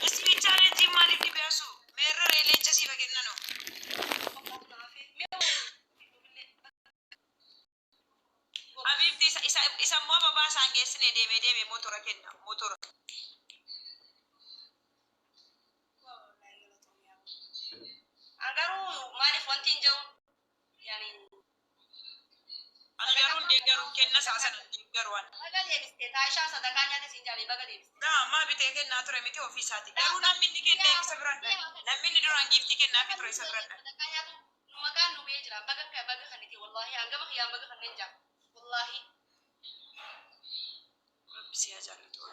اسمي تشالنج مالي بياسو ميرر لين جسي بكننو حبيبتي إسا مو بابا سانجسني ديمي موتورا كنا موتورا أنقروا مالي فونتين جو يعني أنقروا ديقروا كنا ساسنا ديقروان بقى ديبستي تايشا صدقانيا تسنجالي بقى ديبستي دا ما بتيجي ناتوري ميتي أوفيساتي قروا نامني كنا سبران نامني دران جيفتي كنا في تروي سبران صدقانيا تو نمكان نبيجرا بقى خنيتي والله أنقما خيام بقى خنينجا والله ربي جالتو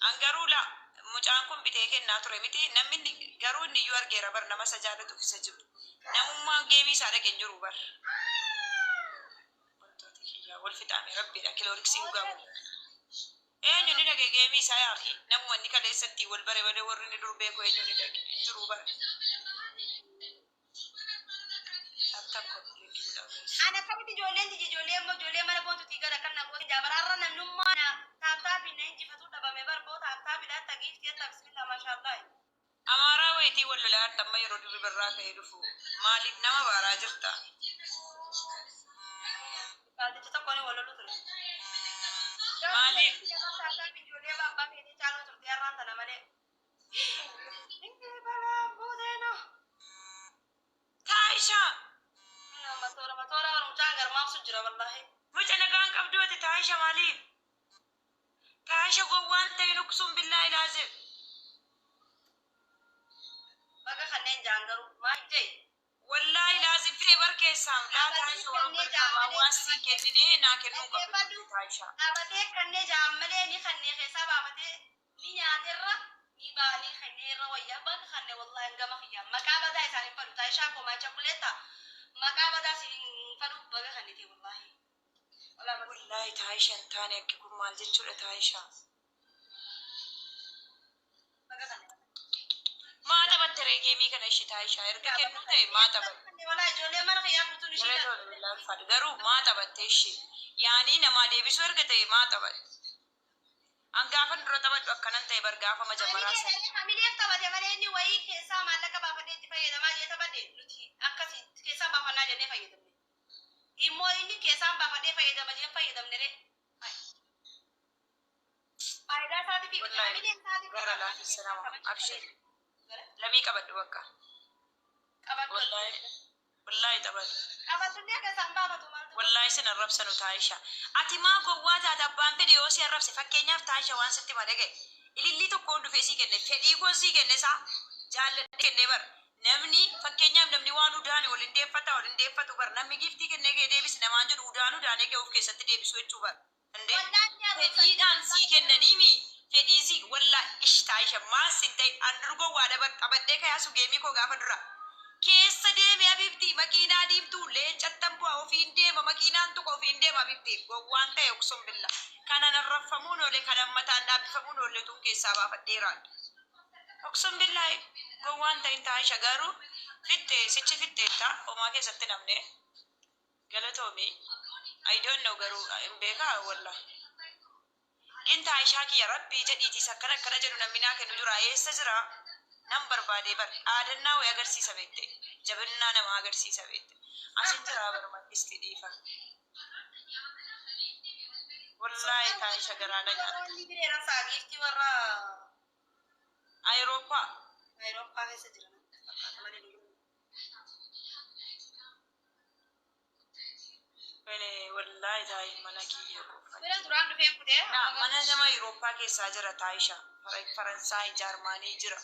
أنقروا لا مجانكم بتيجي ناتوري ميتي نامني قروا نيو أرجع بر نما سجادة في سجود نمو جيمي سارة كنجرو بر والفتامي ربي لا كيلوركسي وقام إيه نينا جيمي سايا أخي نمو أني كده سنتي والبري ولا ورني دربي كوي نينا كنجرو بر أنا كم جولين ما نبغى تيجا لكن نبغى جابر أرنا نما أنا تابتابي نيجي فتو تبى مبر بو تابتابي لا تجيب تيا بسم الله ما شاء الله أمارا ويتي ولا لا تما يرد بالراكة يدفو مالك نما باراجرتا قاعد تتقوني ولا لطر مالك تابتابي جولين بابا بيني جالو ترتي أرنا تنا مالي إني بلا بودينا تايشا مطورة ورمجان ما بسجرة والله مجانا كان قبضوتي تايشا مالك تايشا قوان تينقسم بالله لازم بقى خنين جانغرو ما يجي والله لازم في بركة سام لا تايشا وربنا واسي كنني ناكنو قبضوتي تايشا أبتي خنين جاملي ني خنين خساب أبتي ني نادرة ني بالي خنين رويا بقى خنين والله إنجا مخيا مكابة دا يساني فرو تايشا كوما شاكوليتا مكابة دا سين فرو بقى خنيتي والله والله تايشا انتاني أكيكم مال جتشولة تايشا ما تبت رجيمي كنا شيء تايشا إركا كنو تي ما تبت ولا جولي ما رخيا بتوني شيء ولا جولي لا فدغرو ما تبت تيشي يعني نما ديبس ورقة تي ما تبت أنغافن رو تبت وكنن تي برغافة مجمرا سن أمي ديف تبت يا مالي إني وعي كيسا مالك بابا دي تفايد ما جي تبت دي نتي أكاسي كيسا بابا ناجي نفايد مني إمو إني كيسا بابا دي فايد ما جي فايد مني فايدة ساتي في والله أمي ديف ساتي غير الله السلام أبشر لمي كبد وكا والله تبت والله سن الرب سنو تايشا أتي ما قوات أدبان فيديو سي الرب سفكينيا في تايشا وان ستي مدقة اللي تكون في سي كنة فدي كون سي كنة سا جال كنة بر نمني فكينيا نمني وانو داني ولندي فتا بر نمي جفتي كنة كده بس نمانجو ودانو داني كه وفكي ستي بس ويتشوبر عندي فدي دان سي كنة نيمي فدي سي والله إيش تايشا ما سنتي أندرغو وادا بر أبدي كيا سو جيمي كو غافا درا كيس ديمي أبيبتي ماكينة ديمتو لين جتنبو أو فين ديما ماكينة أنتو أو فين ديما أبيبتي وانتا يقسم بالله كان نرفمونو لي كان متان نابفمونو لي تونكي سابا فديران أقسم بالله وانتا انت عايشة غارو فيتي سيتش فيتي تا وما كي ستنامني غلطومي I don't know غارو امبيكا والله انت عايشة كي يا ربي جديتي سكنا كنا جنو نمينا كنجورا يستجرا نمبر بادي بر آدنا ويا غرسي سبيته جبنا نما غرسي سبيته عشان ترى برمان استديفا والله تايشا غرانا أوروبا في سجلنا والله تاي مناكي ولا دران في كده لا منا جما أوروبا كي ساجرة تايشا فرنسا جرماني جرا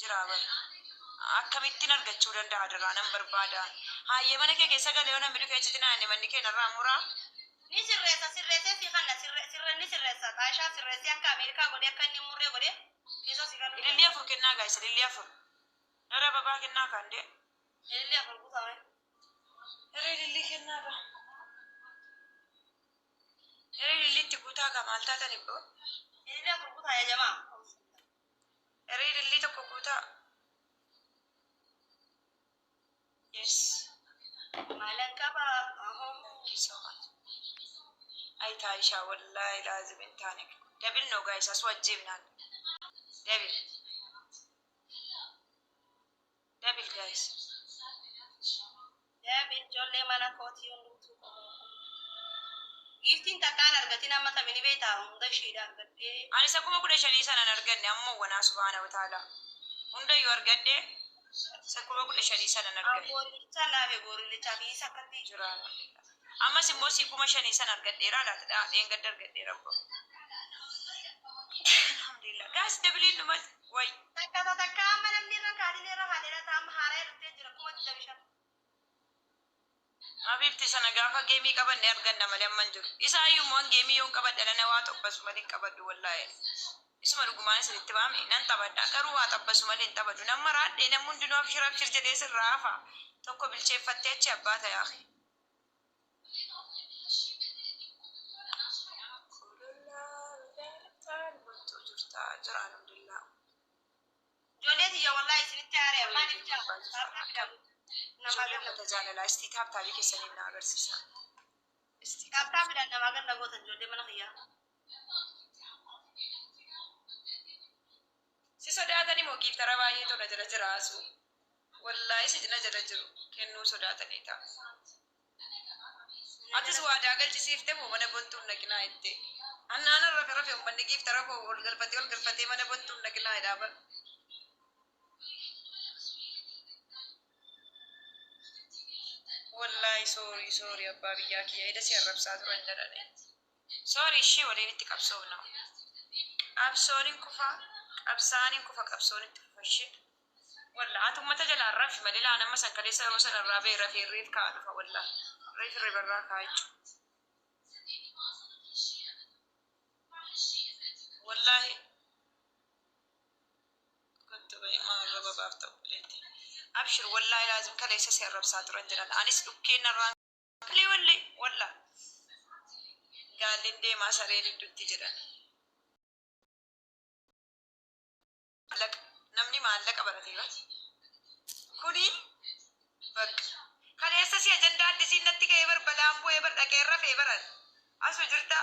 بر akkamitti argachuu danda'a daraa nan barbaada hayyee mana kee keessa galee ona midhu keechitti naanne manni kee narraa muraa ni sirreessee si kanna ni sirreessa taashaa sirreessee akka Ameerikaa godhe akka inni murree godhe keessoo si kanna ilillee afur kennaa gaayisa ilillee afur dara babaa kennaa kaandee ilillee afur kutame dara ilillee kennaa ba dara ililleetti guutaa ka maal taatan ibboo ilillee afur kutaa ya jamaa dara ilillee tokko guutaa yes malan kaba thank you so much ay taayishaa wallaahi laazim intaane Dabil no guys, as wajjibnaan. Dabil. Dabil guys. Dabil ijoollee mana kootii hundumtuu qabu. Giftiin takkaan argatiin amma tamini beektaa hunda isheedha argattee. Ani isa 15,000 sanan arganne ammoo wanaa subhaana wa ta'ala. Hundayyuu argadhe isa 15,000 sanan arganne. Gooricha laafe gooricha fi isa akkatti jiraan. Ammas immoo si 5,000 san argadheera laata dheengadda argadheera bro. Alhamdulillah. Guys, dabiliin numat way. takka amma namni irra kaadin irra haadheera taa'ama haaraa dhuftee jira kuma 25. Habibti sana gaafa geemii qabanne arganna malee amman jiru. Isa ayyumoo geemii yoon qabadha lana waa xobbasu malee qabadhu wallahi. Isuma dhugumaan isinitti baame nan taphadha garuu waa xobbasu malee hin taphadhu. Nama raadhee namni hundinuu abshir jedhee sirraa hafa. Tokko bilcheeffattee achi abbaa ta'e akhi. Jira alhamdulillah. Ijoollee tiyya wallahi isinitti haaree maaliif jaa? Ijoollee tajaajila istii taaptaabii keessanii na agarsiisa. Taaptaa midhaan namaa ganda gootan ijoollee mana kiyyaa. Si sodaatanii moo giiftara baay'ee tola jala jiraasu. Wallahi si jina jala jiru kennuu sodaatanii ta'a. Atis waadaa galchisiiftee moo mana bontuun naqinaa itti. Annaan irra rafe uummanni giiftara koo ol galfatee mana bontuun naqinaa idhaaba. Wallahi sorry abbaa biyyaa kiyya eda si arrabsaa turan jedhane. Sorry ishee waliin itti qabsoofna. Qabsooniin kufa qabsoon itti kufa ishee. Walla atummata jalaan rafi malee laan amma san kaleessa yeroo sana irraa ba'e rafee reef ka'a dhufa walla. Reef irraa ka'a jechuudha. Wallahi. Kottu ba'e maal raba baafta obboleetti. Abshir wallahi laazim kaleessa si arrabsaa turan jedhan. Anis dhukkeen irraan kalee walla. Gaalliin deemaa sareen idduutti jedhan. Namni maallaqa baratee bara. Kuni bakka. Kaleessa si ajandaa addisiin natti ka'ee bar balaan bu'ee bar dhaqee rafee baran. Asu jirta.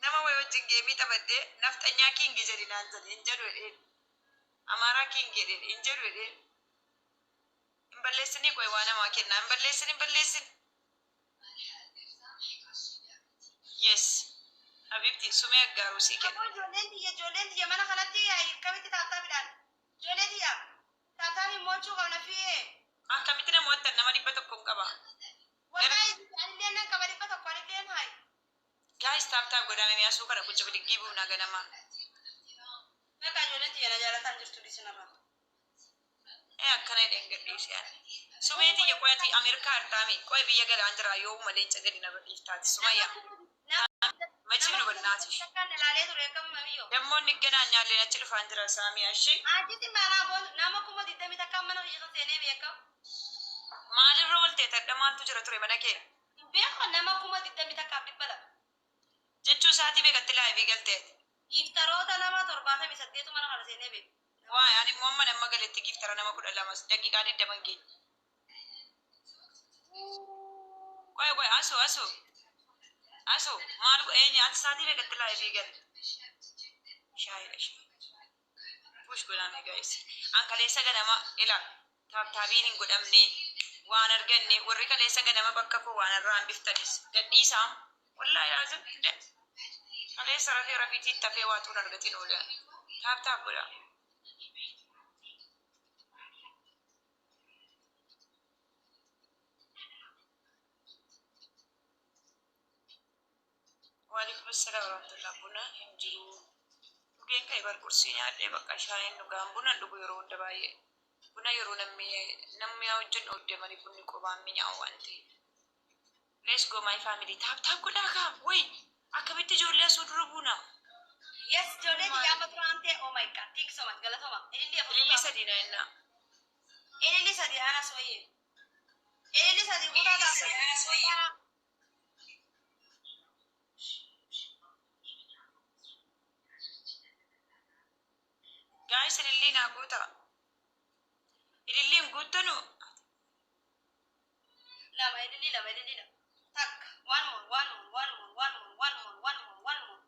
Nama wayi wajjin geemii taphadhee nafxanyaa kiingi jedhi naan jedhe hin jedhu jedheen. Amaaraa kiingi jedheen hin jedhu jedheen. Hin balleessinii qoy waa namaa kennaa hin balleessin. Yes. Habibti sumee aggaaruu sii kenna. Ijoolleen tiyya mana kanatti akkamitti taaptaa midhaan? Ijoollee tiyya taaptaa mochuu qabna fi'ee. Akkamitti namoota nama 100 hin qaba. Wallahi anillee nan qaba 100 anillee hayi. Guys, tap godame miyaasuu kana kucha bidigii buuna ganama. Maka ijoolleen tiyya na jaalataan jirtu dhisinarra. Akkana jedheen gadhiise ani. Sumeetii qoyati Ameerikaa artaami qoy biyya galaan jira yoo malee cagadi na badhiiftaati sumayya. Machi nu bannaati. Dammoonni ganaan nyaallee achi dhufaan jira saamii ashee. Ajiti maraa boon nama kuma 20 takka mana kiyya seenee beekam. Maalirra waltee tadha maaltu jira ture mana kee? Beeko nama kuma 20 takka dhibbala. Jechuu isaatii beekatti laayivii galteeti. Giftaroota nama 78 mana kana seenee beeku. Waay ani immoo amma nama galetti giftara nama 12 daqiiqaa 20 geenya. Qoy asu maal eenyu ati isaatii beekatti laayivii galte. Push godhame guys. An kaleessa ganama ilaal taaptaabiin hin godhamne waan arganne warri kaleessa ganama bakka koo waan irraa hambiftanis gadhiisaa wallahi laazim kaleessa rafiitii tafee waa tuun argatiin oolan taaptaab godha. Waalaikum assalam warahmatullahi buna hin jiru. Dhugeen ka'e bar qursii nyaadhee bakka shaayiin dhugaan buna dhugu yeroo hunda baay'ee. Buna yeroo namni wajjin oolde malee bunni qobaan mi'aawu waan ta'eef. Let's go my family. Taap godhaa kaa. Wayii akkamitti ijoollee asuu dura buuna? Yes, ijoollee tiyyaa amma turaan ta'e oh my god. Thank you so much. Galatoma. Ililii sadii na ennaa. Ililii sadii anas wayyee. Ililii sadii kutaa taasisa. Guys, ililii naa guuta. Ililiin guuttanu. Lama. Tak. One more, one more, one more, one more, one more, one more, one more.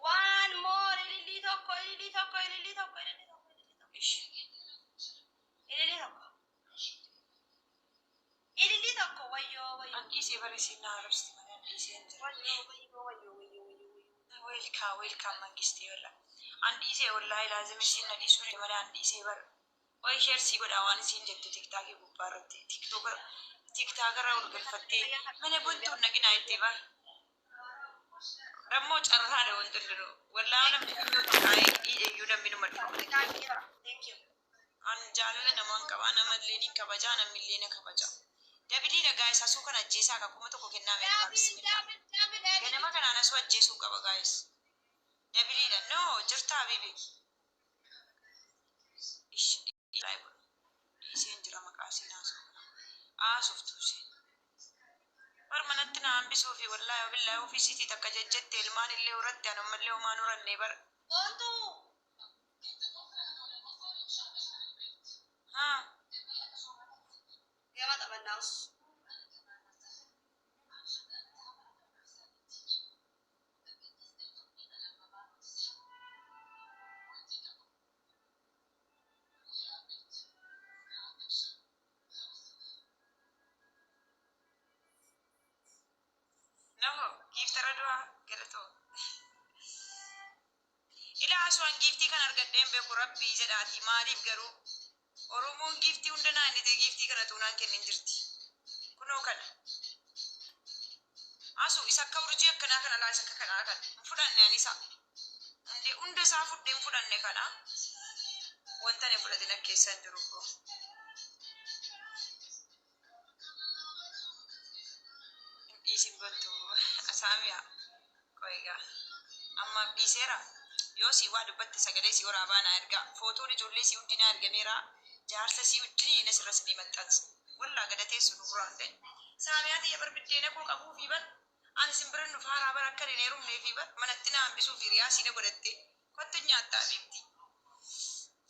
One more. Ilili tokko, ilili tokko, ilili tokko, ilili tokko, ilili tokko. Ish. Ilili tokko. Ilili tokko. Wayyo, wayyo. Andhiisee barreessee na arabsiti malee andhiisee hin jira. Wayyo, wayyo, wayyo, wayyo, wayyo, wayyo. Welcome mangistee walla. Andhiisee wallahi laazim isin na dhiisuu malee andhiisee bara. Way sheersii godhaa waan isin jettu tiktaakii gubbaa irratti tiktaakarraa ol galfattee mana buntuun naqinaa itti bara. Rammoo carraadha wanti hundinuu. Wallaahi namni hunduu taa'ee iyyuu namni numa dhufa. Thank you. An jaalala namaan qabaa namallee ni kabajaa namillee na kabajaa. Dabilii dhagaa isaa suu kan ajjeesaa akka kuma tokko kennaa meeqa qaba bismillah. Ganama kanaan asuu ajjeesuu qaba gaayis. Dabiliidha noo jirtaa bibi. Dhiiseen jira maqaa siin haasoftuu isheen. Barmanatti na hambisuu fi wallaahi billaahi ofiisiitii takka jajjatte ilmaan illee horatti anammallee homaan horannee bara. Ontu. Haa. Gama taphannaus. Giftara dua galatoo. Ilaa aswaan giftii kan argadheen beeku rabbii jedhaati maaliif garuu Oromoon giftii hunda naannitee giftii kana tuunaan kennin jirti. Kunoo kana. Asu isa akka urjii akkanaa kana laa isa akka kanaa kana. Fudhanne ani isa. Hunda isaa fudheen fudhanne kana. Wanta ne fudhatin akka keessan jiru koo. Isin gontu asaamiya koiga amma biseera yoo si waa dubbatti sagalee si waraabaa na erga footoon ijoollee si hundinaa ergameera jaarsa si hundinii na sirras ni maxxansa wallaa gadatee sun guraande saamiyaati ya barbiddeena koo qabuu fi bar ani simbirin nu faaraa bar akka hin heerumnee fi bar manatti na hambisuu fi riyaa siina godhatte kottu nyaattaa beekti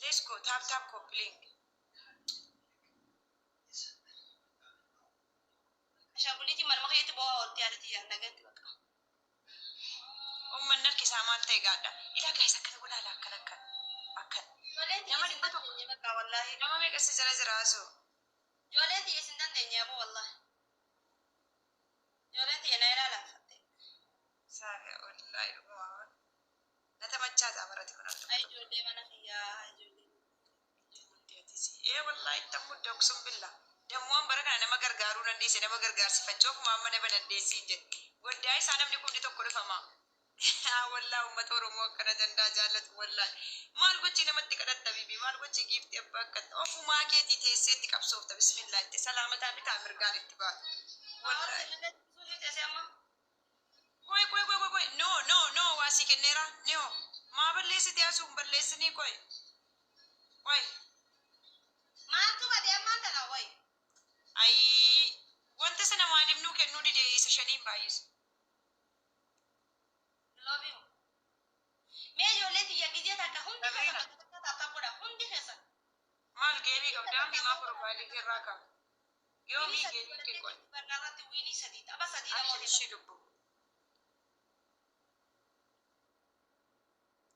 let's go tap coupling. Shambuliti manuma keetti bo'aa ooltee yaadatti yaadnagatti bakka. Umman narki isaa maal ta'e gaadha. Ilaa gaa'is akkana godhaala akkan. Nama dhibba tokko. Wallahi. Nama meeqas jala jiraasu. Ijoolleen tiyya isin dandeenye aboo wallahi. Ijoolleen tiyya na ilaalaafatte. Saaga wallahi dhugumaa. Nata machaata barate kun artu. Ay ijoollee mana kiyyaa ijoollee. Wallahi tammu doksum billa. Dammuun bara kana nama gargaaruu dandeesse nama gargaarsifachoof amma nama dandeessiin jedhe. Goddaa isaa namni kumni tokko dhufama. Wallaahi uummata Oromoo akkana dandaa jaallatu wallaahi. Maal gochi namatti kadhatta bibi maal gochi giifti abbaa akkata ofumaa keetii teesseetti qabsoofta bismillah itti salaamataa bitaa mirgaan itti baata. Wallaahi. Koi no waasii kenneera nio maa balleessite asuun balleessinii koi. Koi. Maaltu badee ammaan tana wayi. Ay wanta sana maaliif nuu kennuu dide isa shaniin baay'isu. Love you. Mee ijoollee tiyya gizee takka hundi keessa bakka taata godha hundi keessa. Maal geebii qabdaa himaa profaayilii irraa qaba. Yoo mii geebii kee qol. Barnaarratti wiinii sadii tapha sadii namoota. Ishee lubbu.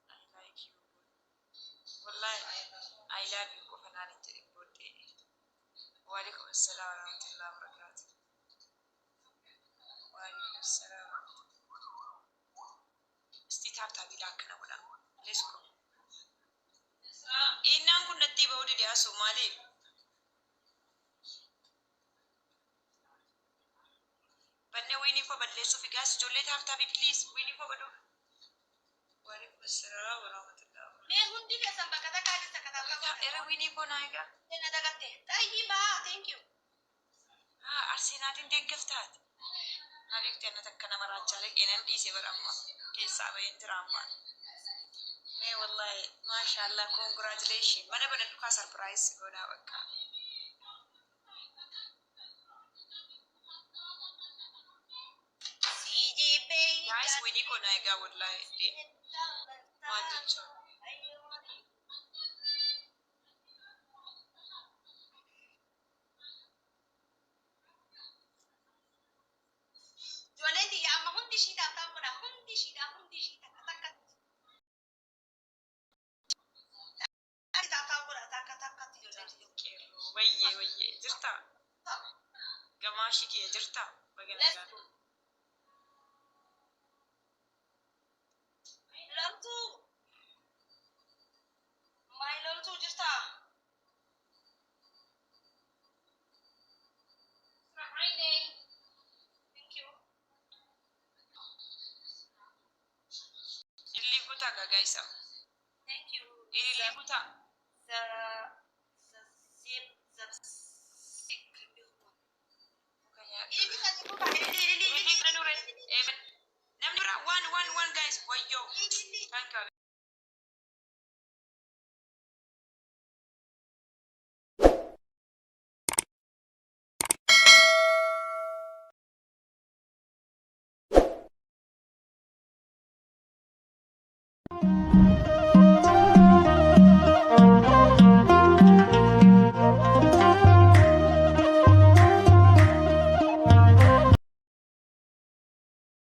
I like you. Wallahi I love you qofa naan hin jedhin booddee. وعليكم السلام ورحمة الله وبركاته. وعليكم السلام. استيتاب تابي لكنا ولا ليسكو. إننا كنا نتيبه ودي يا سومالي. بني ويني فبلسو في جاس جولي تابي بليز ويني فبدو. وعليكم السلام ورحمة الله. Mee hundi keessan bakka takkaa keessa kataabaa Era winii koo naayigaa. Sena dagatte. Tayyibaa, thank you. Arsenaatiin deeggaftaati. Habiibti anna takka nama raachaalee qeenan dhiisee baramma keessaa baheen jira ammaan. Mee wallahi maashaallah congratulation mana bana dhukaa surprise godhaa bakka. Guys winii koo naayigaa wallahi maal jechuudha. Wayye jirta. Gamaashi kee jirta. Let's go. Loltu. My loltu jirta. Thank you. Illi guta guys. Thank you. Illi guta. The sick. Ini kan ibu kan ini. Namni one guys. Wayyo. Thank you.